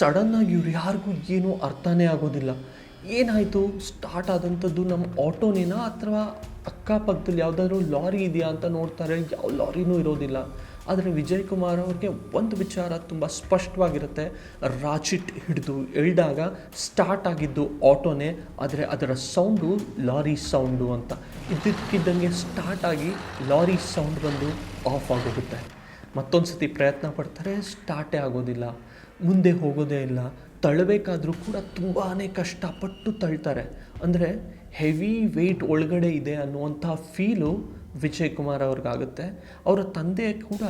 ಸಡನ್ನಾಗಿ ಇವ್ರು ಯಾರಿಗೂ ಏನೂ ಅರ್ಥನೇ ಆಗೋದಿಲ್ಲ. ಏನಾಯಿತು, ಸ್ಟಾರ್ಟ್ ಆದಂಥದ್ದು ನಮ್ಮ ಆಟೋನೇನಾ ಅಥವಾ ಅಕ್ಕಪಕ್ಕದಲ್ಲಿ ಯಾವುದಾದ್ರೂ ಲಾರಿ ಇದೆಯಾ ಅಂತ ನೋಡ್ತಾರೆ, ಯಾವ ಲಾರಿನೂ ಇರೋದಿಲ್ಲ. ಆದರೆ ವಿಜಯ್ ಕುಮಾರ್ ಅವ್ರಿಗೆ ಒಂದು ವಿಚಾರ ತುಂಬ ಸ್ಪಷ್ಟವಾಗಿರುತ್ತೆ. ರಾಚಿಟ್ ಹಿಡಿದು ಎಳ್ದಾಗ ಸ್ಟಾರ್ಟ್ ಆಗಿದ್ದು ಆಟೋನೇ, ಆದರೆ ಅದರ ಸೌಂಡು ಲಾರಿ ಸೌಂಡು ಅಂತ. ಇದ್ದಕ್ಕಿದ್ದಂಗೆ ಸ್ಟಾರ್ಟ್ ಆಗಿ ಲಾರಿ ಸೌಂಡ್ ಬಂದು ಆಫ್ ಆಗೋಗುತ್ತೆ. ಮತ್ತೊಂದು ಸತಿ ಪ್ರಯತ್ನ ಪಡ್ತಾರೆ, ಸ್ಟಾರ್ಟೇ ಆಗೋದಿಲ್ಲ, ಮುಂದೆ ಹೋಗೋದೇ ಇಲ್ಲ. ತಳ್ಳಬೇಕಾದ್ರೂ ಕೂಡ ತುಂಬಾ ಕಷ್ಟಪಟ್ಟು ತಳ್ತಾರೆ. ಅಂದರೆ ಹೆವಿ ವೆಯ್ಟ್ ಒಳಗಡೆ ಇದೆ ಅನ್ನುವಂಥ ಫೀಲು ವಿಜಯ್ ಕುಮಾರ್ ಅವ್ರಿಗಾಗುತ್ತೆ. ಅವರ ತಂದೆ ಕೂಡ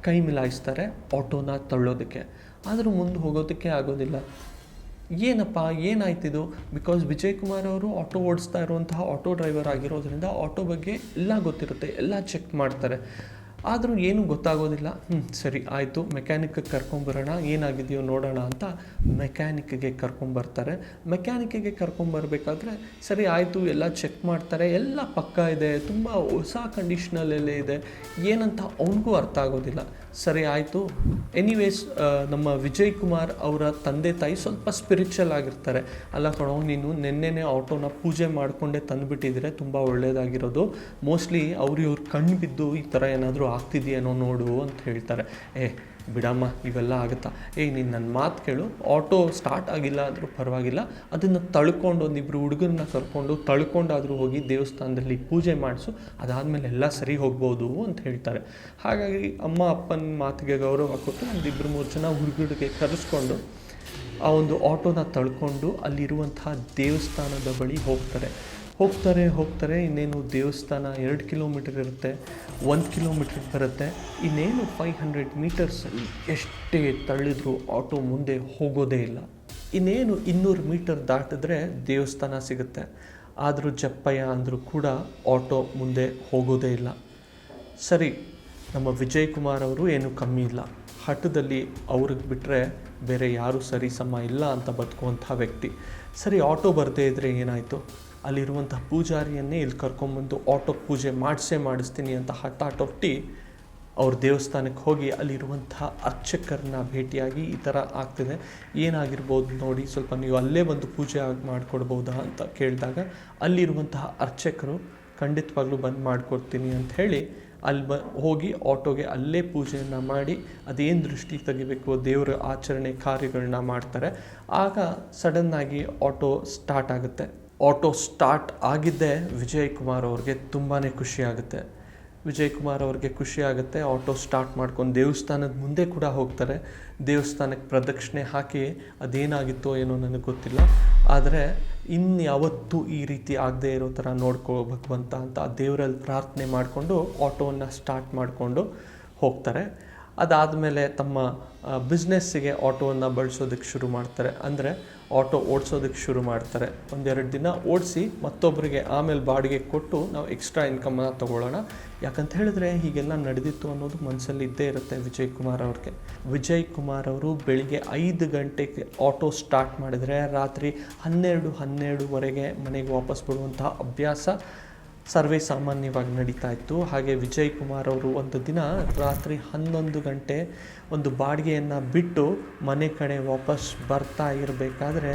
ಕೈ ಮಿಲಾಯಿಸ್ತಾರೆ ಆಟೋನ ತಳ್ಳೋದಕ್ಕೆ, ಆದರೂ ಮುಂದೆ ಹೋಗೋದಕ್ಕೆ ಆಗೋದಿಲ್ಲ. ಏನಪ್ಪ ಏನಾಯ್ತಿದು? ಬಿಕಾಸ್ ವಿಜಯ್ ಕುಮಾರ್ ಅವರು ಆಟೋ ಓಡಿಸ್ತಾ ಇರುವಂತಹ ಆಟೋ ಡ್ರೈವರ್ ಆಗಿರೋದ್ರಿಂದ ಆಟೋ ಬಗ್ಗೆ ಎಲ್ಲ ಗೊತ್ತಿರುತ್ತೆ, ಎಲ್ಲ ಚೆಕ್ ಮಾಡ್ತಾರೆ. ಆದರೂ ಏನೂ ಗೊತ್ತಾಗೋದಿಲ್ಲ. ಸರಿ ಆಯಿತು, ಮೆಕ್ಯಾನಿಕ್ಗೆ ಕರ್ಕೊಂಬರೋಣ, ಏನಾಗಿದೆಯೋ ನೋಡೋಣ ಅಂತ ಮೆಕ್ಯಾನಿಕ್ಗೆ ಕರ್ಕೊಂಬರ್ತಾರೆ. ಮೆಕ್ಯಾನಿಕ್ಕಿಗೆ ಕರ್ಕೊಂಬರ್ಬೇಕಾದ್ರೆ ಸರಿ ಆಯಿತು, ಎಲ್ಲ ಚೆಕ್ ಮಾಡ್ತಾರೆ, ಎಲ್ಲ ಪಕ್ಕ ಇದೆ, ತುಂಬ ಹೊಸ ಕಂಡೀಷ್ನಲ್ಲೇ ಇದೆ, ಏನಂತ ಅವನಿಗೂ ಅರ್ಥ ಆಗೋದಿಲ್ಲ. ಸರಿ ಆಯಿತು. ಎನಿವೇಸ್ ನಮ್ಮ ವಿಜಯ್ ಕುಮಾರ್ ಅವರ ತಂದೆ ತಾಯಿ ಸ್ವಲ್ಪ ಸ್ಪಿರಿಚುವಲ್ ಆಗಿರ್ತಾರೆ. ಅಲ್ಲ ಕಣೋ, ನೀನು ನೆನ್ನೆನೇ ಆಟೋನ ಪೂಜೆ ಮಾಡಿಕೊಂಡೇ ತಂದುಬಿಟ್ಟಿದ್ರೆ ತುಂಬ ಒಳ್ಳೆಯದಾಗಿರೋದು, ಮೋಸ್ಟ್ಲಿ ಇವ್ರ ಕಣ್ಣು ಬಿದ್ದು ಈ ಥರ ಏನಾದರೂ ಆಗ್ತಿದೆಯೇನೋ ನೋಡು ಅಂತ ಹೇಳ್ತಾರೆ. ಬಿಡಮ್ಮ, ಇವೆಲ್ಲ ಆಗುತ್ತಾ? ನೀನು ನನ್ನ ಮಾತು ಕೇಳು, ಆಟೋ ಸ್ಟಾರ್ಟ್ ಆಗಿಲ್ಲ ಅಂದರೂ ಪರವಾಗಿಲ್ಲ, ಅದನ್ನು ತಳ್ಕೊಂಡು ಒಂದಿಬ್ಬರು ಹುಡುಗರನ್ನ ಕರ್ಕೊಂಡು ತಳ್ಕೊಂಡಾದರೂ ಹೋಗಿ ದೇವಸ್ಥಾನದಲ್ಲಿ ಪೂಜೆ ಮಾಡಿಸು, ಅದಾದಮೇಲೆ ಎಲ್ಲ ಸರಿ ಹೋಗ್ಬೋದು ಅಂತ ಹೇಳ್ತಾರೆ. ಹಾಗಾಗಿ ಅಮ್ಮ ಅಪ್ಪನ ಮಾತಿಗೆ ಗೌರವ ಕೊಟ್ಟು ಒಂದಿಬ್ಬರು 3 ಜನ ಹುಡುಗರಿಗೆ ಕರೆಸ್ಕೊಂಡು ಆ ಒಂದು ಆಟೋನ ತಳ್ಕೊಂಡು ಅಲ್ಲಿರುವಂತಹ ದೇವಸ್ಥಾನದ ಬಳಿ ಹೋಗ್ತಾರೆ. ಇನ್ನೇನು ದೇವಸ್ಥಾನ 2 ಕಿಲೋಮೀಟರ್ ಇರುತ್ತೆ, 1 ಕಿಲೋಮೀಟರ್ ಬರುತ್ತೆ. ಇನ್ನೇನು 500 ಮೀಟರ್ಸಲ್ಲಿ ಎಷ್ಟೇ ತಳ್ಳಿದ್ರೂ ಆಟೋ ಮುಂದೆ ಹೋಗೋದೇ ಇಲ್ಲ. ಇನ್ನೇನು 200 ಮೀಟರ್ ದಾಟಿದ್ರೆ ದೇವಸ್ಥಾನ ಸಿಗುತ್ತೆ. ಆದರೂ ಜಪ್ಪಯ್ಯ ಅಂದರೂ ಕೂಡ ಆಟೋ ಮುಂದೆ ಹೋಗೋದೇ ಇಲ್ಲ. ಸರಿ, ನಮ್ಮ ವಿಜಯ್ ಕುಮಾರ್ ಅವರು ಏನು ಕಮ್ಮಿ ಇಲ್ಲ, ಹಠದಲ್ಲಿ ಅವ್ರಿಗೆ ಬಿಟ್ಟರೆ ಬೇರೆ ಯಾರೂ ಸರಿ ಸಮ ಇಲ್ಲ ಅಂತ ಬದುಕುವಂಥ ವ್ಯಕ್ತಿ. ಸರಿ, ಆಟೋ ಬರದೇ ಇದ್ದರೆ ಏನಾಯಿತು? ಅಲ್ಲಿರುವಂಥ ಪೂಜಾರಿಯನ್ನೇ ಇಲ್ಲಿ ಕರ್ಕೊಂಬಂದು ಆಟೋ ಪೂಜೆ ಮಾಡಿಸ್ತೀನಿ ಅಂತ ಹಠಾಟೊಟ್ಟಿ ಅವ್ರ ದೇವಸ್ಥಾನಕ್ಕೆ ಹೋಗಿ ಅಲ್ಲಿರುವಂತಹ ಅರ್ಚಕರನ್ನ ಭೇಟಿಯಾಗಿ ಈ ಥರ ಆಗ್ತಿದೆ, ಏನಾಗಿರ್ಬೋದು ನೋಡಿ, ಸ್ವಲ್ಪ ನೀವು ಅಲ್ಲೇ ಬಂದು ಪೂಜೆ ಮಾಡಿಕೊಡ್ಬೋದಾ ಅಂತ ಕೇಳಿದಾಗ ಅಲ್ಲಿರುವಂತಹ ಅರ್ಚಕರು ಖಂಡಿತವಾಗ್ಲೂ ಬಂದು ಮಾಡಿಕೊಡ್ತೀನಿ ಅಂತ ಹೇಳಿ ಅಲ್ಲಿ ಹೋಗಿ ಆಟೋಗೆ ಅಲ್ಲೇ ಪೂಜೆಯನ್ನು ಮಾಡಿ ಅದೇನು ದೃಷ್ಟಿ ತೆಗಿಬೇಕು ದೇವರ ಆಚರಣೆ ಕಾರ್ಯಗಳನ್ನ ಮಾಡ್ತಾರೆ. ಆಗ ಸಡನ್ನಾಗಿ ಆಟೋ ಸ್ಟಾರ್ಟ್ ಆಗುತ್ತೆ. ಆಟೋ ಸ್ಟಾರ್ಟ್ ಆಗಿದ್ದೇ ವಿಜಯ್ ಕುಮಾರ್ ಅವ್ರಿಗೆ ತುಂಬಾ ಖುಷಿ ಆಗುತ್ತೆ. ಆಟೋ ಸ್ಟಾರ್ಟ್ ಮಾಡ್ಕೊಂಡು ದೇವಸ್ಥಾನದ ಮುಂದೆ ಕೂಡ ಹೋಗ್ತಾರೆ. ದೇವಸ್ಥಾನಕ್ಕೆ ಪ್ರದಕ್ಷಿಣೆ ಹಾಕಿ ಅದೇನಾಗಿತ್ತೋ ಏನೋ ನನಗೆ ಗೊತ್ತಿಲ್ಲ, ಆದರೆ ಇನ್ಯಾವತ್ತೂ ಈ ರೀತಿ ಆಗದೆ ಇರೋ ಥರ ನೋಡ್ಕೋ ಭಗವಂತ ಅಂತ ದೇವರಲ್ಲಿ ಪ್ರಾರ್ಥನೆ ಮಾಡಿಕೊಂಡು ಆಟೋವನ್ನು ಸ್ಟಾರ್ಟ್ ಮಾಡಿಕೊಂಡು ಹೋಗ್ತಾರೆ. ಅದಾದಮೇಲೆ ತಮ್ಮ ಬಿಸ್ನೆಸ್ಸಿಗೆ ಆಟೋವನ್ನು ಬಳಸೋದಕ್ಕೆ ಶುರು ಮಾಡ್ತಾರೆ. ಅಂದರೆ ಆಟೋ ಓಡಿಸೋದಕ್ಕೆ ಶುರು ಮಾಡ್ತಾರೆ. 1-2 ದಿನ ಓಡಿಸಿ ಮತ್ತೊಬ್ಬರಿಗೆ ಆಮೇಲೆ ಬಾಡಿಗೆ ಕೊಟ್ಟು ನಾವು ಎಕ್ಸ್ಟ್ರಾ ಇನ್ಕಮನ್ನು ತೊಗೊಳ್ಳೋಣ. ಯಾಕಂತ ಹೇಳಿದ್ರೆ ಹೀಗೆಲ್ಲ ನಡೆದಿತ್ತು ಅನ್ನೋದು ಮನಸ್ಸಲ್ಲಿ ಇದ್ದೇ ಇರುತ್ತೆ ವಿಜಯ್ ಕುಮಾರ್ ಅವ್ರಿಗೆ. ವಿಜಯ್ ಕುಮಾರ್ ಅವರು ಬೆಳಿಗ್ಗೆ 5 ಗಂಟೆಗೆ ಆಟೋ ಸ್ಟಾರ್ಟ್ ಮಾಡಿದರೆ ರಾತ್ರಿ 12-12ವರೆಗೆ ಮನೆಗೆ ವಾಪಸ್ ಬರುವಂತಹ ಅಭ್ಯಾಸ ಸರ್ವೇ ಸಾಮಾನ್ಯವಾಗಿ ನಡೀತಾ ಇತ್ತು. ಹಾಗೆ ವಿಜಯ್ ಕುಮಾರ್ ಅವರು ಒಂದು ದಿನ ರಾತ್ರಿ 11 ಗಂಟೆ ಒಂದು ಬಾಡಿಗೆಯನ್ನು ಬಿಟ್ಟು ಮನೆ ಕಡೆ ವಾಪಸ್ ಬರ್ತಾ ಇರಬೇಕಾದ್ರೆ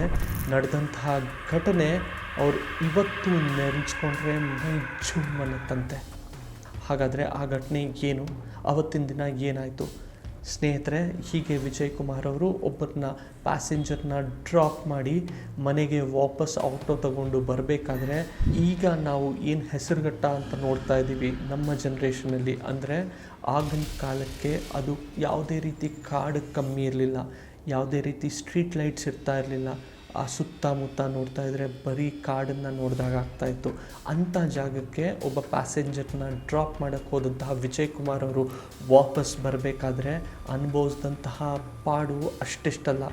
ನಡೆದಂತಹ ಘಟನೆ ಅವರು ಇವತ್ತು ನೆನೆಸ್ಕೊಂಡ್ರೆ ಮೈ ಜುಮ್ಮನ್ನತ್ತಂತೆ. ಹಾಗಾದರೆ ಆ ಘಟನೆ ಏನು, ಅವತ್ತಿನ ದಿನ ಏನಾಯಿತು? ಸ್ನೇಹಿತರೆ, ಹೀಗೆ ವಿಜಯ್ ಕುಮಾರ್ ಅವರು ಒಬ್ಬರನ್ನ ಪ್ಯಾಸೆಂಜರ್ನ ಡ್ರಾಪ್ ಮಾಡಿ ಮನೆಗೆ ವಾಪಸ್ ಆಟೋ ತಗೊಂಡು ಬರಬೇಕಾದ್ರೆ ಈಗ ನಾವು ಏನು ಹೆಸರುಘಟ್ಟ ಅಂತ ನೋಡ್ತಾ ಇದ್ದೀವಿ ನಮ್ಮ ಜನ್ರೇಷನಲ್ಲಿ, ಅಂದರೆ ಆಗಿನ ಕಾಲಕ್ಕೆ ಅದು ಯಾವುದೇ ರೀತಿ ಕಾಡು ಕಮ್ಮಿ ಇರಲಿಲ್ಲ, ಯಾವುದೇ ರೀತಿ ಸ್ಟ್ರೀಟ್ ಲೈಟ್ಸ್ ಇರ್ತಾ ಇರಲಿಲ್ಲ. ಆ ಸುತ್ತಮುತ್ತ ನೋಡ್ತಾ ಇದ್ದರೆ ಬರೀ ಕಾಡನ್ನು ನೋಡಿದಾಗ ಆಗ್ತಾಯಿತ್ತು. ಅಂಥ ಜಾಗಕ್ಕೆ ಒಬ್ಬ ಪ್ಯಾಸೆಂಜರ್ನ ಡ್ರಾಪ್ ಮಾಡೋಕ್ಕೆ ಹೋದಂತಹ ವಿಜಯ್ ಕುಮಾರ್ ಅವರು ವಾಪಸ್ ಬರಬೇಕಾದ್ರೆ ಅನುಭವಿಸಿದಂತಹ ಪಾಡು ಅಷ್ಟಿಷ್ಟಲ್ಲ.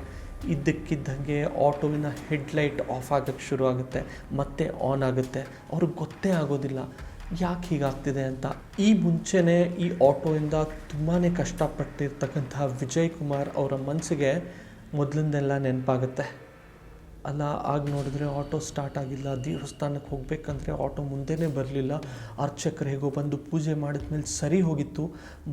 ಇದ್ದಕ್ಕಿದ್ದಂಗೆ ಆಟೋವಿನ ಹೆಡ್ಲೈಟ್ ಆಫ್ ಆಗೋಕ್ಕೆ ಶುರು ಆಗುತ್ತೆ, ಮತ್ತೆ ಆನ್ ಆಗುತ್ತೆ. ಅವ್ರಿಗೆ ಗೊತ್ತೇ ಆಗೋದಿಲ್ಲ ಯಾಕೆ ಹೀಗಾಗ್ತಿದೆ ಅಂತ. ಈ ಮುಂಚೆನೇ ಈ ಆಟೋಯಿಂದ ತುಂಬಾ ಕಷ್ಟಪಟ್ಟಿರ್ತಕ್ಕಂತಹ ವಿಜಯ್ ಕುಮಾರ್ ಅವರ ಮನಸ್ಸಿಗೆ ಮೊದಲಿಂದೆಲ್ಲ ನೆನಪಾಗುತ್ತೆ. ಅಲ್ಲ ಆಗ ನೋಡಿದ್ರೆ ಆಟೋ ಸ್ಟಾರ್ಟ್ ಆಗಿಲ್ಲ, ದೇವಸ್ಥಾನಕ್ಕೆ ಹೋಗಬೇಕಂದ್ರೆ ಆಟೋ ಮುಂದೆನೇ ಬರಲಿಲ್ಲ, ಅರ್ಚಕರು ಹೇಗೋ ಬಂದು ಪೂಜೆ ಮಾಡಿದ್ಮೇಲೆ ಸರಿ ಹೋಗಿತ್ತು.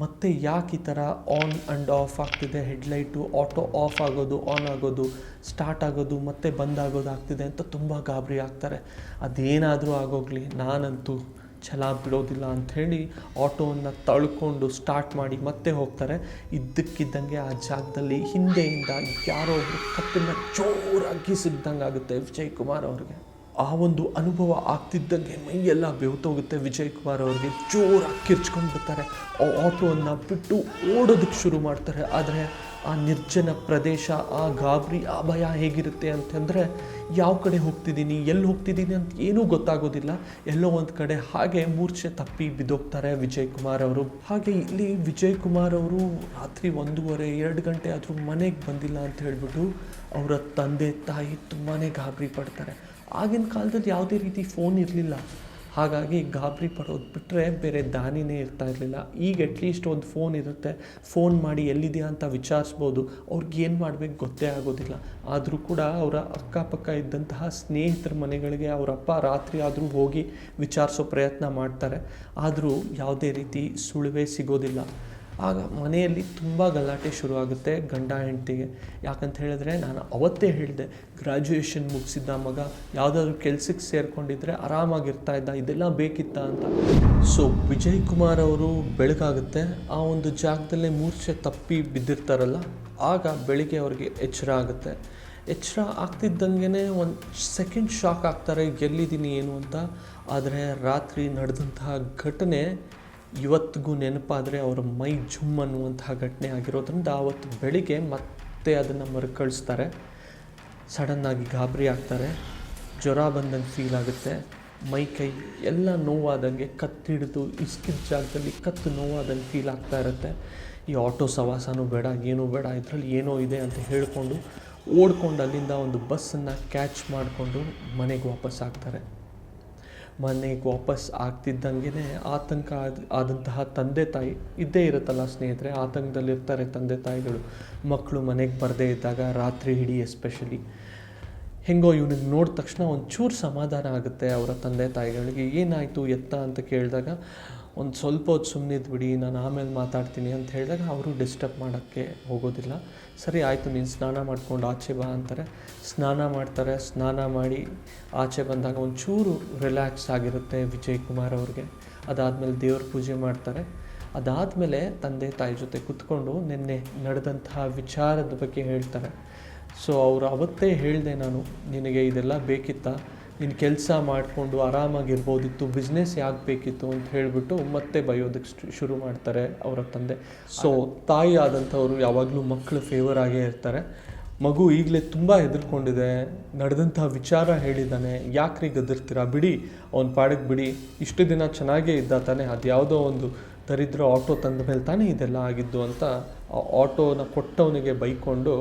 ಮತ್ತು ಯಾಕೆ ಈ ಥರ ಆನ್ ಆ್ಯಂಡ್ ಆಫ್ ಆಗ್ತಿದೆ ಹೆಡ್ಲೈಟು, ಆಟೋ ಆಫ್ ಆಗೋದು ಆನ್ ಆಗೋದು, ಸ್ಟಾರ್ಟ್ ಆಗೋದು ಮತ್ತೆ ಬಂದಾಗೋದು ಆಗ್ತಿದೆ ಅಂತ ತುಂಬ ಗಾಬರಿ ಆಗ್ತಾರೆ. ಅದೇನಾದರೂ ಆಗೋಗಲಿ, ನಾನಂತೂ ಛಲ ಬಿಡೋದಿಲ್ಲ ಅಂಥೇಳಿ ಆಟೋವನ್ನು ತಳ್ಕೊಂಡು ಸ್ಟಾರ್ಟ್ ಮಾಡಿ ಮತ್ತೆ ಹೋಗ್ತಾರೆ. ಇದ್ದಕ್ಕಿದ್ದಂಗೆ ಆ ಜಾಗದಲ್ಲಿ ಹಿಂದೆಯಿಂದ ಯಾರೋ ಒಬ್ಬರು ಕತ್ತನ್ನು ಜೋರಾಗಿ ಸಿಗ್ದಂಗೆ ಆಗುತ್ತೆ ವಿಜಯ್ ಕುಮಾರ್ ಅವ್ರಿಗೆ. ಆ ಒಂದು ಅನುಭವ ಆಗ್ತಿದ್ದಂಗೆ ಮೈಯೆಲ್ಲ ಬೆವ್ತೋಗುತ್ತೆ ವಿಜಯ್ ಕುಮಾರ್ ಅವ್ರಿಗೆ. ಜೋರಾಗಿ ಕಿರ್ಚ್ಕೊಂಡು ಬಿಡ್ತಾರೆ, ಆ ಆಟೋವನ್ನು ಬಿಟ್ಟು ಓಡೋದಕ್ಕೆ ಶುರು ಮಾಡ್ತಾರೆ. ಆದರೆ ಆ ನಿರ್ಜನ ಪ್ರದೇಶ, ಆ ಗಾಬರಿ, ಆ ಭಯ ಹೇಗಿರುತ್ತೆ ಅಂತಂದರೆ ಯಾವ ಕಡೆ ಹೋಗ್ತಿದ್ದೀನಿ, ಎಲ್ಲಿ ಹೋಗ್ತಿದ್ದೀನಿ ಅಂತ ಏನೂ ಗೊತ್ತಾಗೋದಿಲ್ಲ. ಎಲ್ಲೋ ಒಂದು ಕಡೆ ಹಾಗೆ ಮೂರ್ಛೆ ತಪ್ಪಿ ಬಿದ್ದೋಗ್ತಾರೆ ವಿಜಯ್ ಕುಮಾರ್ ಅವರು. ಹಾಗೆ ಇಲ್ಲಿ ವಿಜಯ್ ಕುಮಾರ್ ಅವರು ರಾತ್ರಿ 1:30-2 ಗಂಟೆ ಆದರೂ ಮನೆಗೆ ಬಂದಿಲ್ಲ ಅಂತ ಹೇಳಿಬಿಟ್ಟು ಅವರ ತಂದೆ ತಾಯಿ ತುಂಬಾ ಗಾಬರಿ ಪಡ್ತಾರೆ. ಆಗಿನ ಕಾಲದಲ್ಲಿ ಯಾವುದೇ ರೀತಿ ಫೋನ್ ಇರಲಿಲ್ಲ, ಹಾಗಾಗಿ ಗಾಬರಿ ಪಡೋದು ಬಿಟ್ಟರೆ ಬೇರೆ ದಾನಿನೇ ಇರ್ತಾ ಇರಲಿಲ್ಲ. ಈಗ ಅಟ್ಲೀಸ್ಟ್ ಒಂದು ಫೋನ್ ಇರುತ್ತೆ, ಫೋನ್ ಮಾಡಿ ಎಲ್ಲಿದೆಯಾ ಅಂತ ವಿಚಾರಿಸ್ಬೋದು. ಅವ್ರಿಗೆ ಏನು ಮಾಡಬೇಕು ಗೊತ್ತೇ ಆಗೋದಿಲ್ಲ. ಆದರೂ ಕೂಡ ಅವರ ಅಕ್ಕಪಕ್ಕ ಇದ್ದಂತಹ ಸ್ನೇಹಿತರ ಮನೆಗಳಿಗೆ ಅವರಪ್ಪ ರಾತ್ರಿ ಆದರೂ ಹೋಗಿ ವಿಚಾರಿಸೋ ಪ್ರಯತ್ನ ಮಾಡ್ತಾರೆ. ಆದರೂ ಯಾವುದೇ ರೀತಿ ಸುಳಿವೇ ಸಿಗೋದಿಲ್ಲ. ಆಗ ಮನೆಯಲ್ಲಿ ತುಂಬ ಗಲಾಟೆ ಶುರುವಾಗುತ್ತೆ ಗಂಡ ಹೆಂಡತಿಗೆ. ಯಾಕಂತ ಹೇಳಿದ್ರೆ ನಾನು ಅವತ್ತೇ ಹೇಳಿದೆ, ಗ್ರ್ಯಾಜುಯೇಷನ್ ಮುಗಿಸಿದ್ದ ಮಗ ಯಾವುದಾದ್ರೂ ಕೆಲ್ಸಕ್ಕೆ ಸೇರಿಕೊಂಡಿದ್ರೆ ಆರಾಮಾಗಿರ್ತಾ ಇದ್ದ, ಇದೆಲ್ಲ ಬೇಕಿತ್ತ ಅಂತ. ಸೊ ವಿಜಯ್ ಕುಮಾರ್ ಅವರು ಬೆಳಗಾಗುತ್ತೆ, ಆ ಒಂದು ಜಾಗದಲ್ಲೇ ಮೂರ್ಛೆ ತಪ್ಪಿ ಬಿದ್ದಿರ್ತಾರಲ್ಲ, ಆಗ ಬೆಳಿಗ್ಗೆ ಅವ್ರಿಗೆ ಎಚ್ಚರ ಆಗುತ್ತೆ. ಎಚ್ಚರ ಆಗ್ತಿದ್ದಂಗೆ ಒಂದು ಸೆಕೆಂಡ್ ಶಾಕ್ ಆಗ್ತಾರೆ, ಎಲ್ಲಿದ್ದೀನಿ ಏನು ಅಂತ. ಆದರೆ ರಾತ್ರಿ ನಡೆದಂತಹ ಘಟನೆ ಇವತ್ತಿಗೂ ನೆನಪಾದರೆ ಅವರ ಮೈ ಜುಮ್ ಅನ್ನುವಂತಹ ಘಟನೆ ಆಗಿರೋದ್ರಿಂದ ಆವತ್ತು ಬೆಳಿಗ್ಗೆ ಮತ್ತೆ ಅದನ್ನು ಮರುಕಳಿಸ್ತಾರೆ. ಸಡನ್ನಾಗಿ ಗಾಬರಿ ಆಗ್ತಾರೆ, ಜ್ವರ ಬಂದಂಗೆ ಫೀಲ್ ಆಗುತ್ತೆ, ಮೈ ಕೈ ಎಲ್ಲ ನೋವಾದಂಗೆ, ಕತ್ತಿಡಿದು ಇಸ್ಕಿದ ಜಾಗದಲ್ಲಿ ಕತ್ತು ನೋವಾದಂಗೆ ಫೀಲ್ ಆಗ್ತಾ ಇರುತ್ತೆ. ಈ ಆಟೋ ಸವಾಸನೂ ಬೇಡ, ಏನೂ ಬೇಡ, ಇದರಲ್ಲಿ ಏನೋ ಇದೆ ಅಂತ ಹೇಳಿಕೊಂಡು ಓಡ್ಕೊಂಡು ಅಲ್ಲಿಂದ ಒಂದು ಬಸ್ಸನ್ನು ಕ್ಯಾಚ್ ಮಾಡಿಕೊಂಡು ಮನೆಗೆ ವಾಪಸ್ ಆಗ್ತಾರೆ. ಮನೆಗೆ ವಾಪಸ್ ಆಗ್ತಿದ್ದಂಗೆ ಆತಂಕ ಆದಂತಹ ತಂದೆ ತಾಯಿ ಇದ್ದೇ ಇರುತ್ತಲ್ಲ ಸ್ನೇಹಿತರೆ, ಆತಂಕದಲ್ಲಿರ್ತಾರೆ ತಂದೆ ತಾಯಿಗಳು. ಮಕ್ಕಳು ಮನೆಗೆ ಬರದೇ ಇದ್ದಾಗ ರಾತ್ರಿ ಇಡೀ ಎಸ್ಪೆಷಲಿ ಹೆಂಗೋ ಇವನಿಗೆ ನೋಡಿದ ತಕ್ಷಣ ಒಂಚೂರು ಸಮಾಧಾನ ಆಗುತ್ತೆ ಅವರ ತಂದೆ ತಾಯಿಗಳಿಗೆ. ಏನಾಯಿತು ಎತ್ತ ಅಂತ ಕೇಳಿದಾಗ ಒಂದು ಸ್ವಲ್ಪ ಹೊತ್ತು ಸುಮ್ಮನಿದ್ದು ಬಿಡಿ, ನಾನು ಆಮೇಲೆ ಮಾತಾಡ್ತೀನಿ ಅಂತ ಹೇಳಿದಾಗ ಅವರು ಡಿಸ್ಟರ್ಬ್ ಮಾಡೋಕ್ಕೆ ಹೋಗೋದಿಲ್ಲ. ಸರಿ ಆಯಿತು, ನೀನು ಸ್ನಾನ ಮಾಡ್ಕೊಂಡು ಆಚೆ ಬಾ ಅಂತಾರೆ. ಸ್ನಾನ ಮಾಡ್ತಾರೆ. ಸ್ನಾನ ಮಾಡಿ ಆಚೆ ಬಂದಾಗ ಒಂಚೂರು ರಿಲ್ಯಾಕ್ಸ್ ಆಗಿರುತ್ತೆ ವಿಜಯ್ ಕುಮಾರ್ ಅವ್ರಿಗೆ. ಅದಾದಮೇಲೆ ದೇವ್ರ ಪೂಜೆ ಮಾಡ್ತಾರೆ. ಅದಾದಮೇಲೆ ತಂದೆ ತಾಯಿ ಜೊತೆ ಕೂತ್ಕೊಂಡು ನಿನ್ನೆ ನಡೆದಂತಹ ವಿಚಾರದ ಬಗ್ಗೆ ಹೇಳ್ತಾರೆ. ಸೊ ಅವರು ಅವತ್ತೇ ಹೇಳಿದೆ, ನಾನು ನಿನಗೆ ಇದೆಲ್ಲ ಬೇಕಿತ್ತಾ, ನೀನು ಕೆಲಸ ಮಾಡಿಕೊಂಡು ಆರಾಮಾಗಿರ್ಬೋದಿತ್ತು, ಬಿಸ್ನೆಸ್ ಯಾಕೆ ಬೇಕಿತ್ತು ಅಂತ ಹೇಳಿಬಿಟ್ಟು ಮತ್ತೆ ಬೈಯೋದಕ್ಕೆ ಶುರು ಮಾಡ್ತಾರೆ ಅವರ ತಂದೆ. ಸೊ ತಾಯಿ ಆದಂಥವ್ರು ಯಾವಾಗಲೂ ಮಕ್ಕಳು ಫೇವರ್ ಆಗೇ ಇರ್ತಾರೆ. ಮಗು ಈಗಲೇ ತುಂಬ ಹೆದರ್ಕೊಂಡಿದೆ, ನಡೆದಂಥ ವಿಚಾರ ಹೇಳಿದ್ದಾನೆ, ಯಾಕ್ರಿ ಗದರ್ತೀರಾ, ಬಿಡಿ ಅವ್ನ ಪಾಡಿಗೆ ಬಿಡಿ, ಇಷ್ಟು ದಿನ ಚೆನ್ನಾಗೇ ಇದ್ದ ತಾನೆ, ಅದು ಯಾವುದೋ ಒಂದು ದರಿದ್ರ ಆಟೋ ತಂದ ಮೇಲೆ ತಾನೇ ಇದೆಲ್ಲ ಆಗಿದ್ದು ಅಂತ ಆ ಆಟೋನ ಕೊಟ್ಟವನಿಗೆ ಬೈಕೊಂಡು,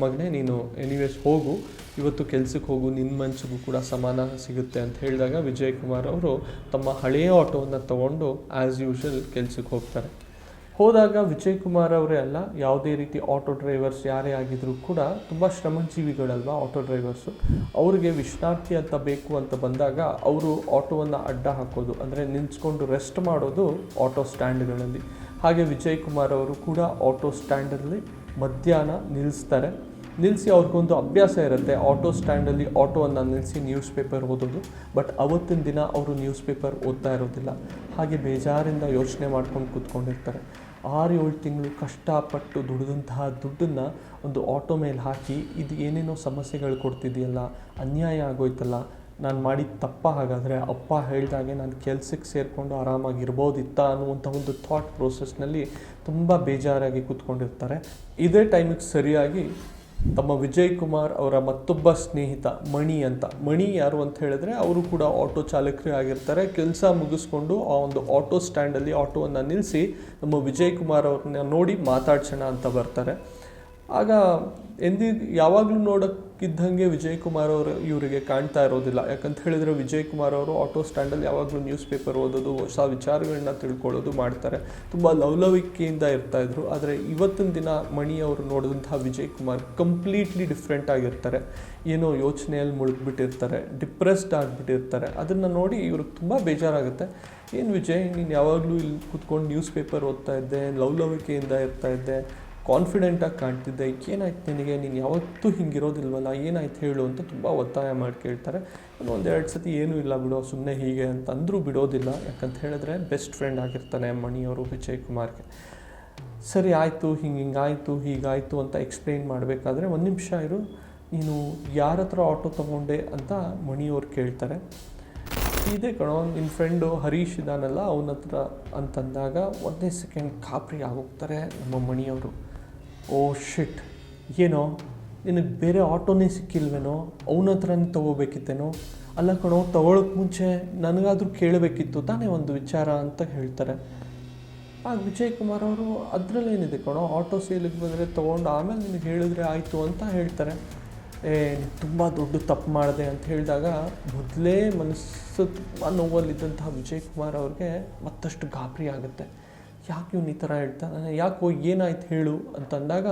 ಮಗನೇ ನೀನು ಎನಿವೇಸ್ ಹೋಗು, ಇವತ್ತು ಕೆಲ್ಸಕ್ಕೆ ಹೋಗು, ನಿನ್ನ ಮನಸ್ಸಿಗೂ ಕೂಡ ಸಮಾಧಾನ ಸಿಗುತ್ತೆ ಅಂತ ಹೇಳಿದಾಗ ವಿಜಯ್ ಕುಮಾರ್ ಅವರು ತಮ್ಮ ಹಳೆಯ ಆಟೋವನ್ನು ತೊಗೊಂಡು ಆ್ಯಸ್ ಯೂಶುವಲ್ ಕೆಲ್ಸಕ್ಕೆ ಹೋಗ್ತಾರೆ. ಹೋದಾಗ ವಿಜಯ್ ಕುಮಾರ್ ಅವರೇ ಅಲ್ಲ, ಯಾವುದೇ ರೀತಿ ಆಟೋ ಡ್ರೈವರ್ಸ್ ಯಾರೇ ಆಗಿದ್ರೂ ಕೂಡ ತುಂಬ ಶ್ರಮಜೀವಿಗಳಲ್ವ ಆಟೋ ಡ್ರೈವರ್ಸು. ಅವರಿಗೆ ವಿಶ್ರಾಂತಿ ಅಂತ ಬೇಕು ಅಂತ ಬಂದಾಗ ಅವರು ಆಟೋವನ್ನು ಅಡ್ಡ ಹಾಕೋದು, ಅಂದರೆ ನಿಲ್ಲಿಸ್ಕೊಂಡು ರೆಸ್ಟ್ ಮಾಡೋದು ಆಟೋ ಸ್ಟ್ಯಾಂಡ್ಗಳಲ್ಲಿ. ಹಾಗೆ ವಿಜಯ್ ಕುಮಾರ್ ಅವರು ಕೂಡ ಆಟೋ ಸ್ಟ್ಯಾಂಡಲ್ಲಿ ಮಧ್ಯಾಹ್ನ ನಿಲ್ಲಿಸ್ತಾರೆ. ನಿಲ್ಲಿಸಿ ಅವ್ರಿಗೊಂದು ಅಭ್ಯಾಸ ಇರುತ್ತೆ, ಆಟೋ ಸ್ಟ್ಯಾಂಡಲ್ಲಿ ಆಟೋವನ್ನು ನಿಲ್ಲಿಸಿ ನ್ಯೂಸ್ ಪೇಪರ್ ಓದೋದು. ಬಟ್ ಅವತ್ತಿನ ದಿನ ಅವರು ನ್ಯೂಸ್ ಪೇಪರ್ ಓದ್ತಾ ಇರೋದಿಲ್ಲ. ಹಾಗೆ ಬೇಜಾರಿಂದ ಯೋಚನೆ ಮಾಡ್ಕೊಂಡು ಕೂತ್ಕೊಂಡಿರ್ತಾರೆ. 6-7 ತಿಂಗಳು ಕಷ್ಟಪಟ್ಟು ದುಡಿದಂತಹ ದುಡ್ಡನ್ನು ಒಂದು ಆಟೋ ಮೇಲೆ ಹಾಕಿ ಇದು ಏನೇನೋ ಸಮಸ್ಯೆಗಳು ಕೊಡ್ತಿದೆಯಲ್ಲ, ಅನ್ಯಾಯ ಆಗೋಯ್ತಲ್ಲ, ನಾನು ಮಾಡಿದ ತಪ್ಪ, ಹಾಗಾದರೆ ಅಪ್ಪ ಹೇಳಿದಾಗೆ ನಾನು ಕೆಲಸಕ್ಕೆ ಸೇರಿಕೊಂಡು ಆರಾಮಾಗಿರ್ಬೋದಿತ್ತ ಅನ್ನುವಂಥ ಒಂದು ಥಾಟ್ ಪ್ರೋಸೆಸ್ನಲ್ಲಿ ತುಂಬ ಬೇಜಾರಾಗಿ ಕೂತ್ಕೊಂಡಿರ್ತಾರೆ. ಇದೇ ಟೈಮಿಗೆ ಸರಿಯಾಗಿ ತಮ್ಮ ವಿಜಯ್ ಕುಮಾರ್ ಅವರ ಮತ್ತೊಬ್ಬ ಸ್ನೇಹಿತ ಮಣಿ ಯಾರು ಅಂತ ಹೇಳಿದ್ರೆ ಅವರು ಕೂಡ ಆಟೋ ಚಾಲಕರೇ ಆಗಿರ್ತಾರೆ. ಕೆಲಸ ಮುಗಿಸ್ಕೊಂಡು ಆ ಒಂದು ಆಟೋ ಸ್ಟ್ಯಾಂಡಲ್ಲಿ ಆಟೋವನ್ನು ನಿಲ್ಲಿಸಿ ನಮ್ಮ ವಿಜಯ್ ಕುಮಾರ್ ಅವ್ರನ್ನ ನೋಡಿ ಮಾತಾಡ್ಸೋಣ ಅಂತ ಬರ್ತಾರೆ. ಆಗ ಯಾವಾಗಲೂ ಇದ್ದಕ್ಕಿದ್ದಂಗೆ ವಿಜಯ್ ಕುಮಾರ್ ಅವರು ಇವರಿಗೆ ಕಾಣ್ತಾ ಇರೋದಿಲ್ಲ. ಯಾಕಂತ ಹೇಳಿದರೆ ವಿಜಯ್ ಕುಮಾರ್ ಅವರು ಆಟೋ ಸ್ಟ್ಯಾಂಡಲ್ಲಿ ಯಾವಾಗಲೂ ನ್ಯೂಸ್ ಪೇಪರ್ ಓದೋದು, ಹೊಸ ವಿಚಾರಗಳನ್ನ ತಿಳ್ಕೊಳ್ಳೋದು ಮಾಡ್ತಾರೆ. ತುಂಬ ಲವಲವಿಕೆಯಿಂದ ಇರ್ತಾಯಿದ್ರು. ಆದರೆ ಇವತ್ತಿನ ದಿನ ಮಣಿ ಅವರು ನೋಡಿದಂತಹ ವಿಜಯ್ ಕುಮಾರ್ ಕಂಪ್ಲೀಟ್ಲಿ ಡಿಫ್ರೆಂಟ್ ಆಗಿರ್ತಾರೆ. ಏನೋ ಯೋಚನೆಯಲ್ಲಿ ಮುಳುಗ್ಬಿಟ್ಟಿರ್ತಾರೆ, ಡಿಪ್ರೆಸ್ಡ್ ಆಗಿಬಿಟ್ಟಿರ್ತಾರೆ. ಅದನ್ನು ನೋಡಿ ಇವ್ರಿಗೆ ತುಂಬ ಬೇಜಾರಾಗುತ್ತೆ. ಏನು ವಿಜಯ್, ನೀನು ಯಾವಾಗಲೂ ಇಲ್ಲಿ ಕೂತ್ಕೊಂಡು ನ್ಯೂಸ್ ಪೇಪರ್ ಓದ್ತಾ ಇದ್ದೆ, ಲವಲವಿಕೆಯಿಂದ ಇರ್ತಾ ಇದ್ದೆ, ಕಾನ್ಫಿಡೆಂಟಾಗಿ ಕಾಣ್ತಿದ್ದೆ, ಏನಾಯ್ತು ನಿನಗೆ, ನೀನು ಯಾವತ್ತೂ ಹಿಂಗಿರೋದಿಲ್ವಲ್ಲ, ಏನಾಯ್ತು ಹೇಳು ಅಂತ ತುಂಬ ಒತ್ತಾಯ ಮಾಡಿ ಕೇಳ್ತಾರೆ. ನಾನು ಒಂದೆರಡು ಸತಿ ಏನೂ ಇಲ್ಲ ಬಿಡೋ, ಸುಮ್ಮನೆ ಹೀಗೆ ಅಂತ ಅಂದರೂ ಬಿಡೋದಿಲ್ಲ. ಯಾಕಂತ ಹೇಳಿದ್ರೆ ಬೆಸ್ಟ್ ಫ್ರೆಂಡ್ ಆಗಿರ್ತಾನೆ ಮಣಿಯವರು ವಿಜಯ್ ಕುಮಾರ್ಗೆ. ಸರಿ ಆಯಿತು, ಹಿಂಗಾಯಿತು ಹೀಗಾಯಿತು ಅಂತ ಎಕ್ಸ್ಪ್ಲೈನ್ ಮಾಡಬೇಕಾದ್ರೆ, ಒಂದು ನಿಮಿಷ ಇರು, ನೀನು ಯಾರ ಹತ್ರ ಆಟೋ ತೊಗೊಂಡೆ ಅಂತ ಮಣಿಯವ್ರು ಕೇಳ್ತಾರೆ. ಇದೇ ಕಣೋ ನಿನ್ನ ಫ್ರೆಂಡು ಹರೀಶ್ ಇದ್ದಾನಲ್ಲ ಅವನ ಹತ್ರ ಅಂತಂದಾಗ ಒಂದೇ ಸೆಕೆಂಡ್ ಗಾಬರಿ ಆಗೋಗ್ತಾರೆ ನಮ್ಮ ಮಣಿಯವರು. ಓ ಶಿಟ್, ಏನೋ ನಿನಗೆ ಬೇರೆ ಆಟೋನೇ ಸಿಕ್ಕಿಲ್ವೇನೋ, ಅವನ ಹತ್ರನೇ ತೊಗೋಬೇಕಿತ್ತೇನೋ. ಅಲ್ಲ ಕಣೋ, ತೊಗೊಳಕ್ಕೆ ಮುಂಚೆ ನನಗಾದರೂ ಕೇಳಬೇಕಿತ್ತು ತಾನೇ ಒಂದು ವಿಚಾರ ಅಂತ ಹೇಳ್ತಾರೆ. ಆಗ ವಿಜಯ್ ಕುಮಾರ್ ಅವರು ಅದರಲ್ಲೇನಿದೆ ಕಣೋ, ಆಟೋ ಸೇಲಿಗೆ ಬಂದರೆ ತೊಗೊಂಡು ಆಮೇಲೆ ನಿನಗೆ ಹೇಳಿದ್ರೆ ಆಯಿತು ಅಂತ ಹೇಳ್ತಾರೆ. ತುಂಬ ದೊಡ್ಡ ತಪ್ಪು ಮಾಡಿದೆ ಅಂತ ಹೇಳಿದಾಗ ಮೊದಲೇ ಮನಸ್ಸು ನೋವಲ್ಲಿದ್ದಂತಹ ವಿಜಯ್ ಕುಮಾರ್ ಅವ್ರಿಗೆ ಮತ್ತಷ್ಟು ಗಾಬರಿ ಆಗುತ್ತೆ. ಯಾಕೆ ಇವ್ನು ಈ ಥರ ಹೇಳ್ತಾನೆ, ಯಾಕೋ ಏನಾಯ್ತು ಹೇಳು ಅಂತಂದಾಗ